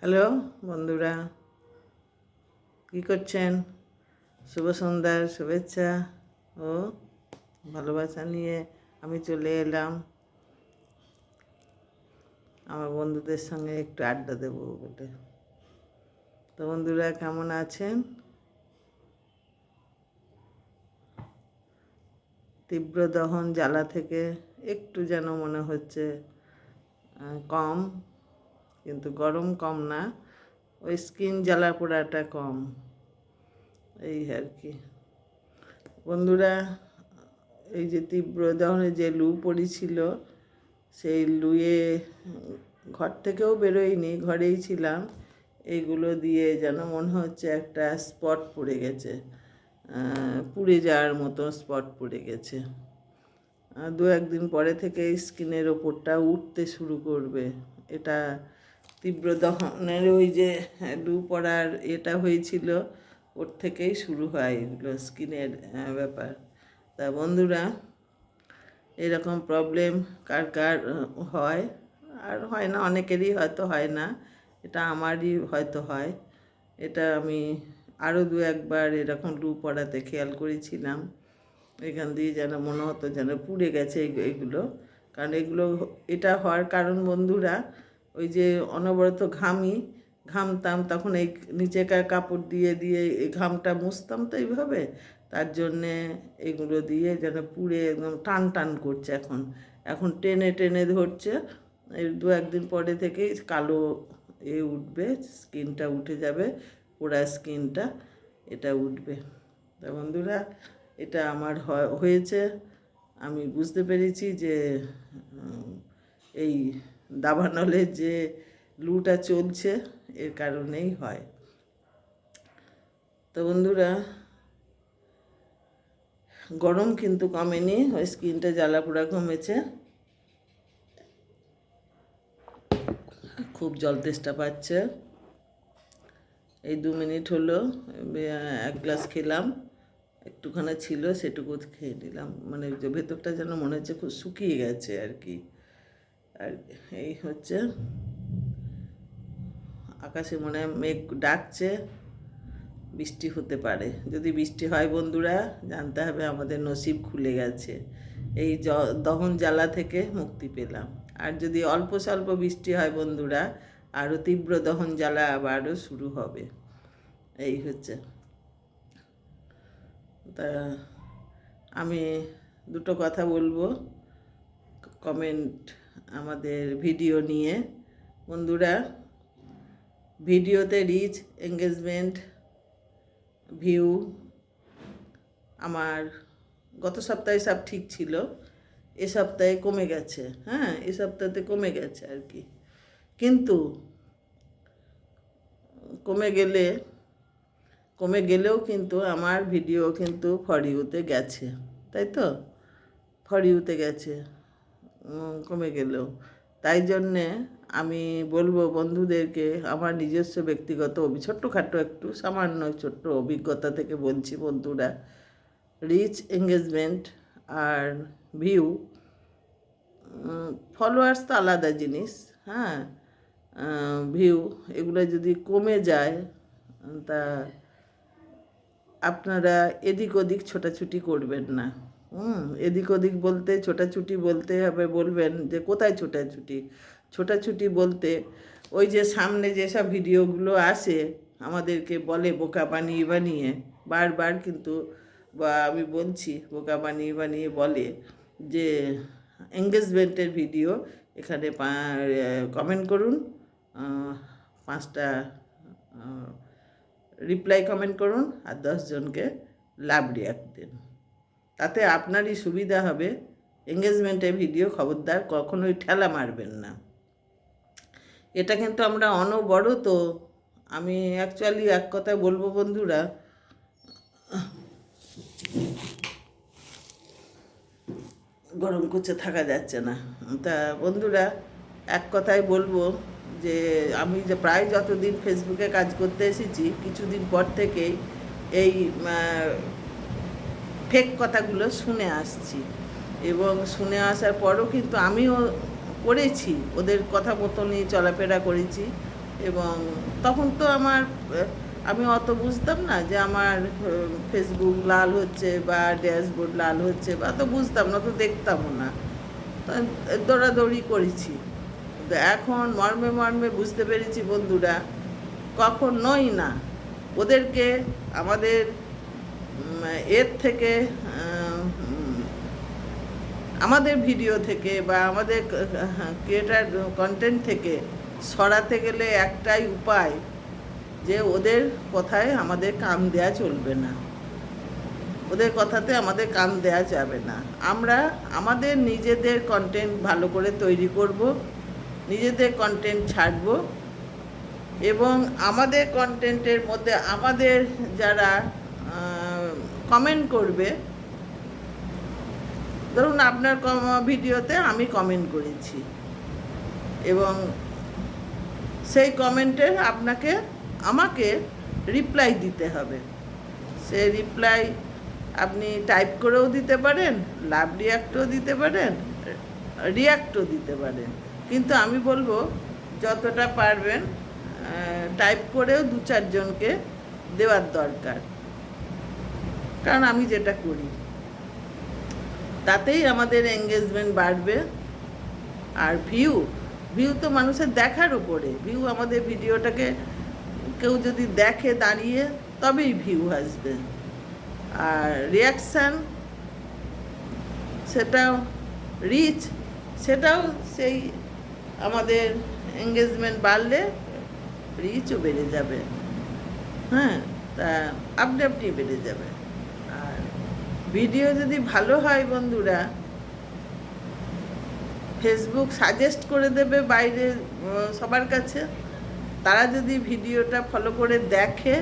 Hello বন্ধুরা, কী করছেন? শুভ সন্ধ্যার শুভেচ্ছা ও ভালোবাসা নিয়ে আমি চলে এলাম আমার বন্ধুদের সঙ্গে একটু আড্ডা দেবো বলে। তো বন্ধুরা, কেমন আছেন? তীব্র দহন জ্বালা থেকে একটু যেন মনে হচ্ছে কম, কিন্তু গরম কম না, ওই স্কিন জ্বালা পোড়াটা কম, এই আর কি। বন্ধুরা, এই যে তীব্র দহনে যে লু পড়েছিল, সেই লুয়ে ঘর থেকেও বেরোইনি, ঘরেই ছিলাম। এইগুলো দিয়ে যেন মনে হচ্ছে একটা স্পট পড়ে গেছে, পুড়ে যাওয়ার মতো স্পট পড়ে গেছে। দু একদিন পরে থেকে স্কিনের ওপরটা উঠতে শুরু করবে। এটা তীব্র দহনের ওই যে লু পড়ার এটা হয়েছিল, ওর থেকেই শুরু হয় এগুলো স্কিনের ব্যাপার। তা বন্ধুরা, এরকম প্রবলেম কার কার হয় আর হয় না, অনেকেরই হয়তো হয় না, এটা আমারই হয়তো হয়। এটা আমি আরও দু একবার এরকম লু পড়াতে খেয়াল করেছিলাম। এখান দিয়ে যেন মনে হতো যেন পুড়ে গেছে এগুলো। কারণ এটা হওয়ার কারণ বন্ধুরা, ওই যে অনবরত ঘামতাম, তখন এই নিচেকার কাপড় দিয়ে দিয়ে এই ঘামটা মুছতাম তো এইভাবে, তার জন্যে এগুলো দিয়ে যেন পুড়ে একদম টান টান করছে। এখন এখন টেনে টেনে ধরছে। এই দু একদিন পরে থেকেই কালো উঠবে, স্কিনটা উঠে যাবে, পোড়া স্কিনটা এটা উঠবে। তা বন্ধুরা, এটা আমার হয়েছে। আমি বুঝতে পেরেছি যে এই দাবানলের যে লুটা চলছে এর কারণেই হয়। তো বন্ধুরা, গরম কিন্তু কমেনি, ওই স্কিনটা জ্বালা পোড়া কমেছে। খুব জল তেষ্টা পাচ্ছে। এই 2 মিনিট হলো এক গ্লাস খেলাম, একটুখানি ছিল সেটুকু খেয়ে নিলাম। মানে যে ভেতরটা যেন মনে হচ্ছে খুব শুকিয়ে গেছে আর কি। আর এই হচ্ছে, আকাশে মনে হয় মেঘ ডাকছে, বৃষ্টি হতে পারে। যদি বৃষ্টি হয় বন্ধুরা, জানতে হবে আমাদের নসিব খুলে গেছে, এই দহন জ্বালা থেকে মুক্তি পেলাম। আর যদি অল্প স্বল্প বৃষ্টি হয় বন্ধুরা, আরও তীব্র দহন জ্বালা আবারও শুরু হবে। এই হচ্ছে। তা আমি দুটো কথা বলবো কমেন্ট আমাদের ভিডিও নিয়ে। বন্ধুরা, ভিডিওতে রিচ, এঙ্গেজমেন্ট, ভিউ আমার গত সপ্তাহে সব ঠিক ছিল, এ সপ্তাহে কমে গেছে। হ্যাঁ, এ সপ্তাহতে কমে গেছে আর কি। কিন্তু কমে গেলেও কিন্তু আমার ভিডিও কিন্তু ফর ইউতে গেছে, তাই তো? ফর ইউতে গেছে কমে গেলেও। তাই জন্যে আমি বলবো বন্ধুদেরকে, আমার নিজস্ব ব্যক্তিগত ছোট্টখাটো একটু সামান্য ছোট্ট অভিজ্ঞতা থেকে বলছি বন্ধুরা, রিচ, এঙ্গেজমেন্ট আর ভিউ, ফলোয়ার্স তো আলাদা জিনিস, হ্যাঁ, ভিউ এগুলো যদি কমে যায়, তা আপনারা এদিক ওদিক ছোটাছুটি করবেন না। এদিক ওদিক বলতে ছোটাছুটি বলতে হবে, বলবেন যে কোথায় ছোটাছুটি? ছোটাছুটি বলতে ওই যে সামনে যেসব ভিডিওগুলো আসে আমাদেরকে বলে বোকা বানিয়ে বানিয়ে, বারবার কিন্তু আমি বলছি, বোকা বানিয়ে বানিয়ে বলে যে এঙ্গেজমেন্টের ভিডিও, এখানে কমেন্ট করুন, 5টা রিপ্লাই কমেন্ট করুন, আর 10 জনকে লাভ রিয়াক্ট দিন। তাতে আপনারই সুবিধা হবে। এঙ্গেজমেন্টের ভিডিও খবরদার কখনোই ঠেলা মারবেন না। এটা কিন্তু আমরা অনবরত, আমি অ্যাকচুয়ালি এক কথা বলবো বন্ধুরা, গরম করছে, থাকা যাচ্ছে না। তা বন্ধুরা, এক কথায় বলবো যে আমি যে প্রায় যতদিন ফেসবুকে কাজ করতে এসেছি, কিছুদিন পর থেকেই এই ফেক কথাগুলো শুনে আসছি, এবং শুনে আসার পরও কিন্তু আমিও করেছি, ওদের কথা মতনই চলাফেরা করেছি, এবং তখন তো আমি অত বুঝতাম না যে আমার ফেসবুক লাল হচ্ছে বা ড্যাশবোর্ড লাল হচ্ছে, বা তো বুঝতাম না, তো দেখতামও না, তো দৌড়াদৌড়ি করেছি। কিন্তু এখন মর্মে মর্মে বুঝতে পেরেছি বন্ধুরা, কখনোই না ওদেরকে আমাদের এর থেকে আমাদের ভিডিও থেকে বা আমাদের ক্রিয়েটার কন্টেন্ট থেকে সরাতে গেলে একটাই উপায়, যে ওদের কথায় আমাদের কান দেয়া চলবে না, ওদের কথাতে আমাদের কান দেয়া যাবে না। আমরা আমাদের নিজেদের কন্টেন্ট ভালো করে তৈরি করব, নিজেদের কন্টেন্ট ছাড়ব, এবং আমাদের কন্টেন্টের মধ্যে আমাদের যারা কমেন্ট করবে, ধরুন আপনার ভিডিওতে আমি কমেন্ট করেছি এবং সেই কমেন্টের আমাকে রিপ্লাই দিতে হবে। সেই রিপ্লাই আপনি টাইপ করেও দিতে পারেন, লাভ রিয়াক্টও দিতে পারেন, রিয়াক্টও দিতে পারেন, কিন্তু আমি বলবো যতটা পারবেন টাইপ করেও 2-4 জনকে দেওয়ার দরকার, কারণ আমি যেটা করি তাতেই আমাদের এঙ্গেজমেন্ট বাড়বে। আর ভিউ তো মানুষের দেখার উপরে, ভিউ আমাদের ভিডিওটাকে কেউ যদি দেখে দাঁড়িয়ে তবেই ভিউ আসবে। আর রিয়াকশান, সেটাও রিচ, সেটাও সেই আমাদের এঙ্গেজমেন্ট বাড়লে রিচও বেড়ে যাবে। হ্যাঁ, তা আপনি বেড়ে যাবে। আর ভিডিও যদি ভালো হয় বন্ধুরা, ফেসবুক সাজেস্ট করে দেবে বাইরে সবার কাছে। তারা যদি ভিডিওটা ফলো করে দেখে,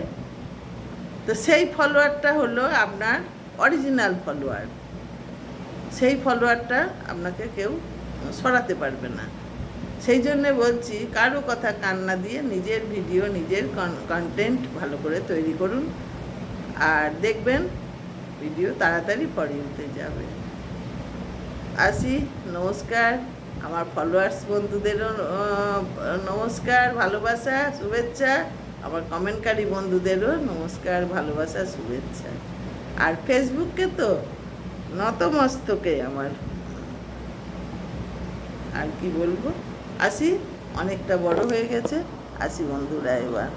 তো সেই ফলোয়ারটা হলো আপনার অরিজিনাল ফলোয়ার, সেই ফলোয়ারটা আপনাকে কেউ সরাতে পারবে না। সেই জন্যে বলছি, কারো কথা কান না দিয়ে নিজের ভিডিও, নিজের কন্টেন্ট ভালো করে তৈরি করুন, আর দেখবেন ভিডিও তাড়াতাড়ি ফরিয়ে যাবে। আসি, নমস্কার। আমার ফলোয়ার্স বন্ধুদেরও নমস্কার, ভালোবাসা, শুভেচ্ছা। আমার কমেন্টকারী বন্ধুদেরও নমস্কার, ভালোবাসা, শুভেচ্ছা। আর ফেসবুককে তো নতমস্তকে আমার, আর কি বলবো। আসি, অনেকটা বড় হয়ে গেছে, আসি বন্ধুরা এবার।